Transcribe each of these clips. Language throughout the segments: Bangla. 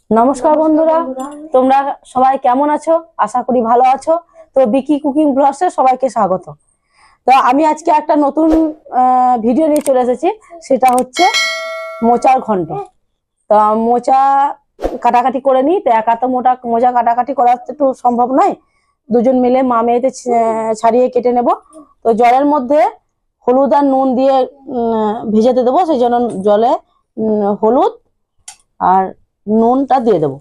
নমস্কার বন্ধুরা, তোমরা সবাই কেমন আছো? আশা করি ভালো আছো। তো বিকি কুকিং ব্লগসে সবাইকে স্বাগত। তো আমি আজকে একটা নতুন ভিডিও নিয়ে চলে এসেছি, সেটা হচ্ছে মোচার ঘন্ট। তো মোচা কাটাকাটি করে নিই। তো একা তো মোচা কাটাকাটি করা একটু সম্ভব নয়, দুজন মিলে মা মেয়েতে ছাড়িয়ে কেটে নেব। তো জলের মধ্যে হলুদ আর নুন দিয়ে ভেজাতে দেবো, সেই জন্য জলে হলুদ আর নুনটা দিয়ে দেবো।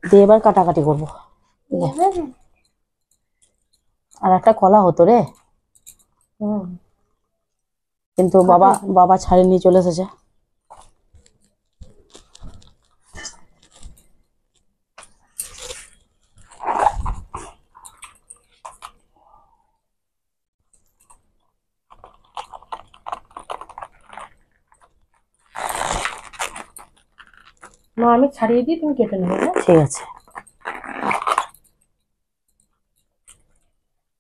দিয়ে এবার কাটাকাটি করবো। আর একটা কলা হতো রে, কিন্তু বাবা বাবা ছাড়িয়ে নিয়ে চলে এসেছে। মা আমি ছাড়িয়ে দিই, তুমি কেটে নেবে। ঠিক আছে।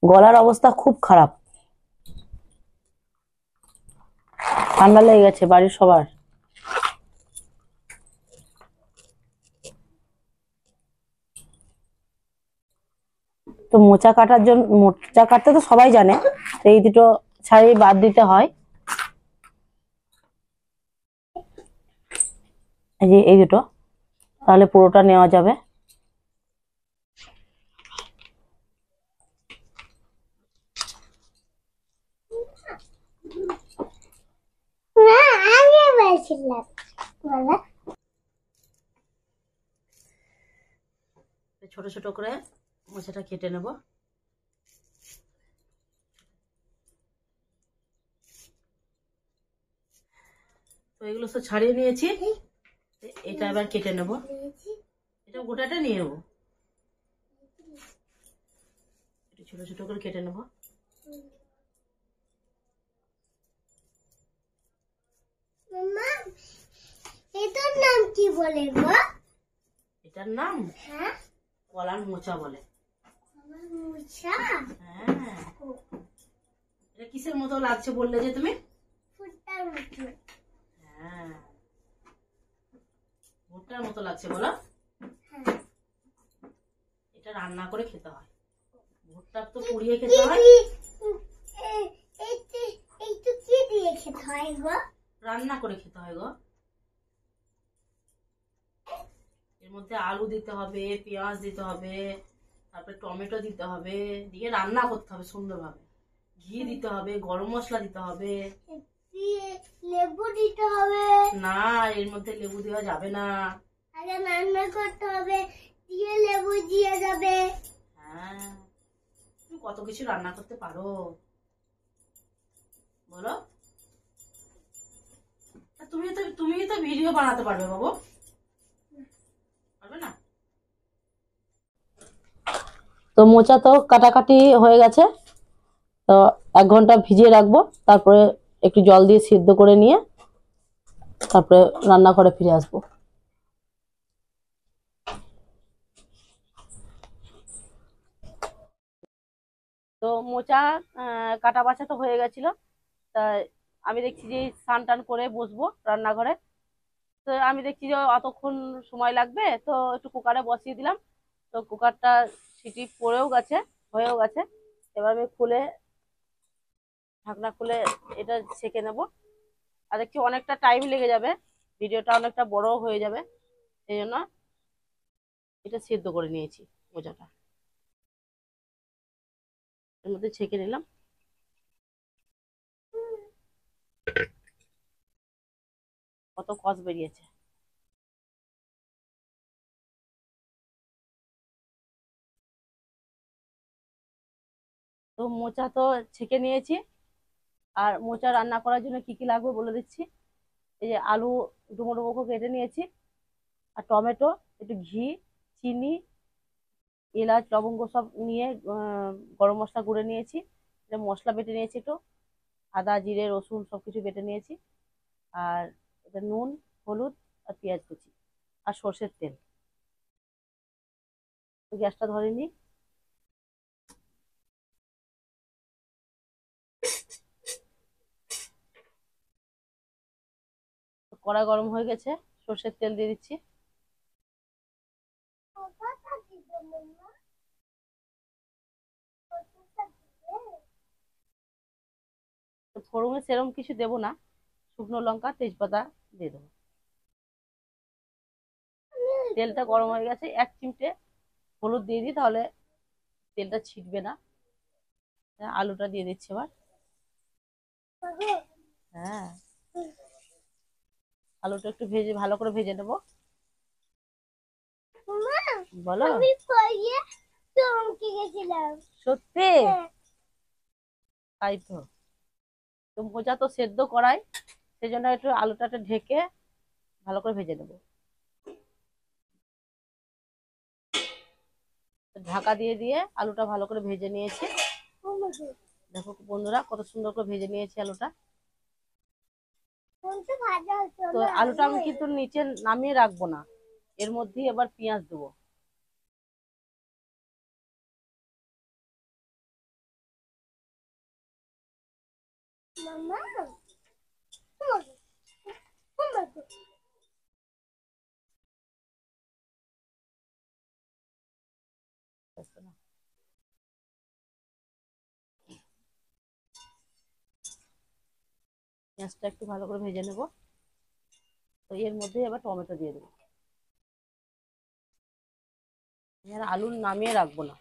গলার অবস্থা খুব খারাপ, ঠান্ডা লেগে গেছে বাড়ির সবার। তো মোচা কাটার জন্য, মোচা কাটতে তো সবাই জানে, তো এই দুটো ছাড়িয়ে বাদ দিতে হয়। এই যে এই দুটো, তাহলে পুরোটা নেওয়া যাবে। ছোট ছোট করে মোচাটা কেটে নেব। তো এগুলো সব ছাড়িয়ে নিয়েছি, এটা এবার কেটে নেব। এটা গোটাটা নিয়ে নেবো, ছোট ছোট করে কেটে নেব। এটার নাম কি বলে গো? এটার নাম কলার মোচা বলে। মোচা? হ্যাঁ। এটা কিসের মতো লাগছে বললে যে তুমি? ভুট্টার মতো। হ্যাঁ, ভুট্টার মতো লাগছে বলো। এটা রান্না করে খেতে হয়, ভুট্টা তো পুড়িয়ে খেতে হয়। এইটা কি দিয়ে খেতে হয় গো? রান্না করে খেতে হয় গো। এর মধ্যে আলু দিতে হবে, পেঁয়াজ দিতে হবে, তারপরে টমেটো দিতে হবে, দিয়ে রান্না করতে হবে সুন্দরভাবে। ঘি দিতে হবে, গরম মশলা দিতে হবে। লেবু দিতে হবে না, এর মধ্যে লেবু দেওয়া যাবে না। আগে রান্না করতে হবে, দিয়ে লেবু দিয়ে যাবে। হ্যাঁ, তুমি কত কিছু রান্না করতে পারো বলো। তুমি তো ভিডিও বানাতে পারবে বাবু, পারবে না? তো মোচা তো কাটাকাটি হয়ে গেছে, তো 1 ঘন্টা ভিজিয়ে রাখবো, তারপরে একটু জল দিয়ে সিদ্ধ করে নিয়ে তারপরে রান্নাঘরে ফিরে আসবো। তো মোচা কাটা বাছা তো হয়ে গেছিল, তাই আমি দেখছি যে স্নান টান করে বসবো রান্নাঘরে। তো আমি দেখছি যে অতক্ষণ সময় লাগবে, তো একটু কুকারে বসিয়ে দিলাম। তো কুকারটা সিটি পড়েও গেছে, হয়েও গেছে। এবার আমি খুলে, ঢাকনা খুলে এটা সেঁকে নেব। আর দেখছি অনেকটা টাইম লেগে যাবে, ভিডিওটা অনেকটা বড় হয়ে যাবে, এই জন্য এটা সেদ্ধ করে নিয়েছি মোচাটা, এর মধ্যে ছেঁকে নিলাম। কত কষ বেরিয়েছে। তো মোচা তো ছেঁকে নিয়েছি। আর মোচা রান্না করার জন্য কি কি লাগবে বলে দিচ্ছি। এই যে আলু ডুমো ডুমো করে কেটে নিয়েছি, আর টমেটো, একটু ঘি, চিনি, এলাচ লবঙ্গ সব নিয়ে গরম মশলা গুঁড়ে নিয়েছি, মশলা বেটে নিয়েছি, একটু আদা জিরে রসুন সবকিছু বেটে নিয়েছি। আর এটা নুন, হলুদ, আর পেঁয়াজ কুচি, আর সর্ষের তেল। গ্যাসটা ধরে নিই। কড়া গরম হয়ে গেছে, সর্ষের তেল দিয়ে দিচ্ছি। তো ফোড়নে সেরকম কিছু দেবো না, শুকনো লঙ্কা তেজপাতা দিয়ে দেবো। তেলটা গরম হয়ে গেছে, 1 চিমটে হলুদ দিয়ে দিই, তাহলে তেলটা ছিটবে না। আলুটা দিয়ে দিচ্ছি এবার। হ্যাঁ, আলুটা একটু ভেজে ভালো করে ভেজে নেবো। বলো। আমি পড়িয়ে চমকে গেছিলাম। সত্যি? হ্যাঁ। তাই তো, তো মোচা তো সেদ্ধ করাই, সেই জন্য একটু আলুটাকে ঢেকে ভালো করে ভেজে নেবো। ঢাকা দিয়ে দিয়ে আলুটা ভালো করে ভেজে নিয়েছি। দেখো বন্ধুরা, কত সুন্দর করে ভেজে নিয়েছি আলুটা। তো আলুটা আমি কিন্তু নিচে নামিয়ে রাখবো না, এর মধ্যেই এবার পেঁয়াজ দেবো। মামা পেঁয়াজটা একটু ভালো করে ভেজে নেবো। তো এর মধ্যে এবার টমেটো দিয়ে দেবো। আর আলু নামিয়ে রাখবো না।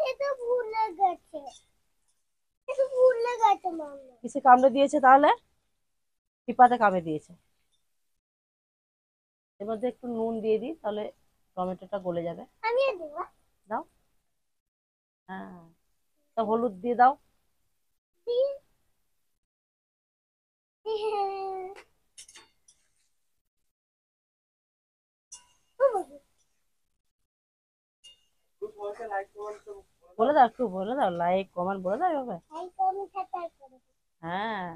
এটা ভুলে গেছে, এটা ভুলে গেছে মামা। কিসে কামড়ে দিয়েছে তাহলে? পিপাতে কামড়ে দিয়েছে। এর মধ্যে একটু নুন দিয়ে দিই, তাহলে টমেটোটা গলে যাবে। আমি দেবো। দাও। হ্যাঁ, তা হলুদ দিয়ে দাও। বলে দাও, একটু বলে দাও, লাইক কমেন্ট বলে দাও এভাবে। হ্যাঁ,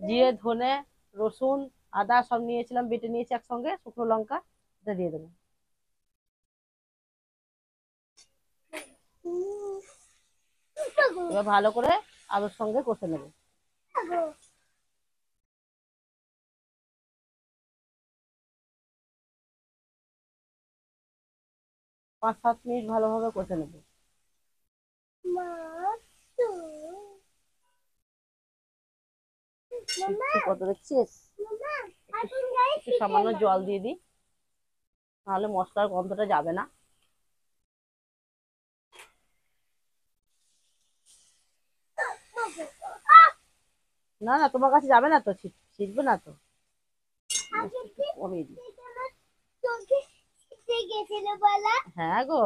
জিরে ধনে রসুন আদা সব নিয়েছিলাম, বেটে নিয়েছি একসঙ্গে, শুকনো লঙ্কা, এটা দিয়ে দেবো। এবার ভালো করে আলুর সঙ্গে কষে নেবো। 5-7 মিনিট ভালোভাবে কষে নেবো। কত দেখছিস? একটু সামান্য জল দিয়ে দিই, নাহলে মশলার গন্ধটা যাবে না। না না, তোমার কাছে যাবে না তো, ছিটবে না তো। কমিয়ে দিই। হ্যাঁ গো।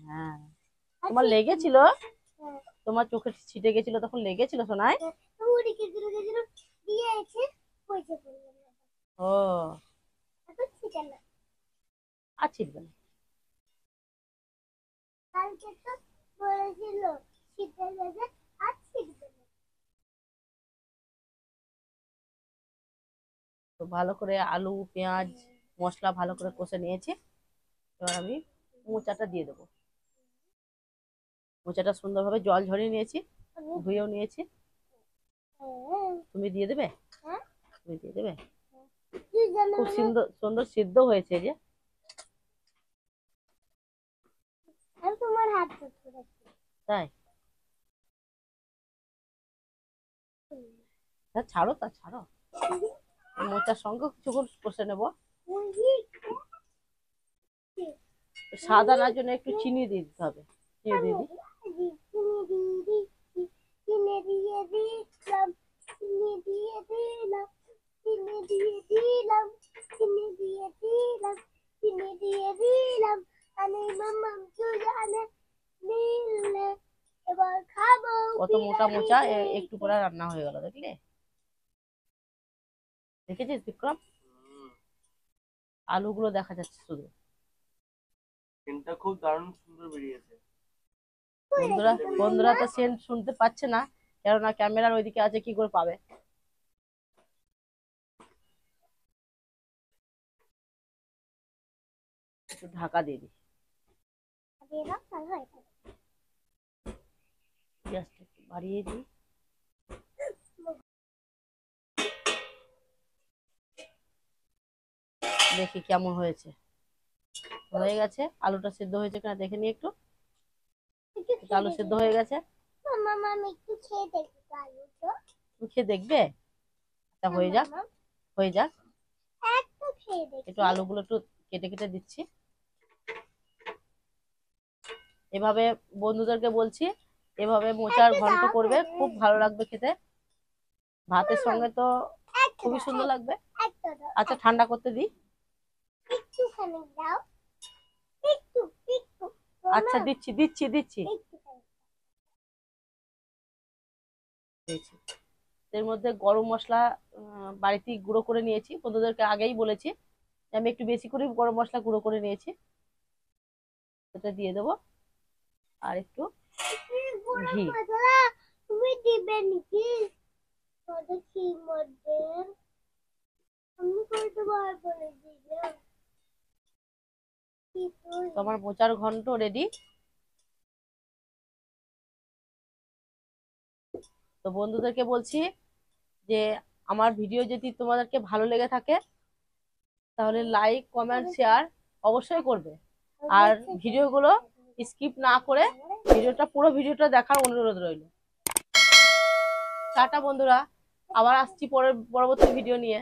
হ্যাঁ, তোমার লেগেছিল, তোমার চোখে ছিটে গেছিল, তখন লেগেছিল সোনায়। ও, আর ছিটবে না। তো ভালো করে আলু পেঁয়াজ মশলা ভালো করে কষে নিয়েছি। এবার আমি মোচাটা দিয়ে দেবো। মোচাটা সুন্দরভাবে জল ঝরিয়ে নিয়েছি, ধুয়েও নিয়েছি। তুমি দিয়ে দেবে? তুমি দিয়ে দেবে? খুব সুন্দর সুন্দর সিদ্ধ হয়েছে যে। তোমার হাত তাই? ছাড়ো, তা ছাড়ো। মোচার সঙ্গে কিছুক্ষণ কষে নেবো। স্বাদ আনার জন্য একটু চিনি দিয়ে দিতে হবে। চিনি দিয়ে দিই। কত মোটা মোচা একটু করে রান্না হয়ে গেল, দেখলে? দেখেছিস বিক্রম? আলুগুলো দেখা যাচ্ছে শুধু। সেন্টটা খুব দারুণ সুন্দর বেরিয়েছে। বন্ধুরা বন্ধুরা তো সেন্ট শুনতে পাচ্ছে না, কেননা ক্যামেরার ওইদিকে আছে, কি করে পাবে? একটু ঢাকা দিয়ে দিই, দিয়ে দাও তাহলে হয়ে যাবে। গ্যাসটা একটু বাড়িয়ে দিই। দেখি কেমন হয়েছে, হয়ে গেছে। আলুটা সিদ্ধ হয়েছে কিনা দেখে নিই একটু। আলু সিদ্ধ হয়ে গেছে, মামা আমি একটু খেয়ে দেখি আলুটা। তুমি খেয়ে দেখবে? তা হয়ে যাক, হয়ে যাক। একটু খেয়ে দেখি। একটু আলুগুলো একটু কেটে কেটে দিচ্ছি। এভাবে বন্ধুদেরকে বলছি, এভাবে মোচার ঘন্ট করবে, খুব ভালো লাগবে খেতে। ভাতের সঙ্গে তো খুবই সুন্দর লাগবে। একটা দাও, আচ্ছা ঠান্ডা করতে দিই। একটুখানি দাও, একটু একটু আচ্ছা দিচ্ছি দিচ্ছি দিচ্ছি। একটুখানি। দিয়েছি। এর মধ্যে গরম মশলা বাড়িতেই গুঁড়ো করে নিয়েছি, বন্ধুদেরকে আগেই বলেছি যে আমি একটু বেশি করে গরম মশলা গুঁড়ো করে নিয়েছি, সেটা দিয়ে দেবো। আর একটু ঘি। মশলা তুমি দিবে নাকি ওদের ঘির মধ্যে? আমি করতে পারবো না দিলে। তো আমার মোচার ঘন্ট রেডি। তো বন্ধুদেরকে বলছি যে আমার ভিডিও যদি তোমাদেরকে ভালো লেগে থাকে তাহলে লাইক কমেন্ট শেয়ার অবশ্যই করবে, আর ভিডিওগুলো স্কিপ না করে পুরো ভিডিওটা দেখার অনুরোধ রইল। টাটা বন্ধুরা, আবার আসছি পরবর্তী ভিডিও নিয়ে।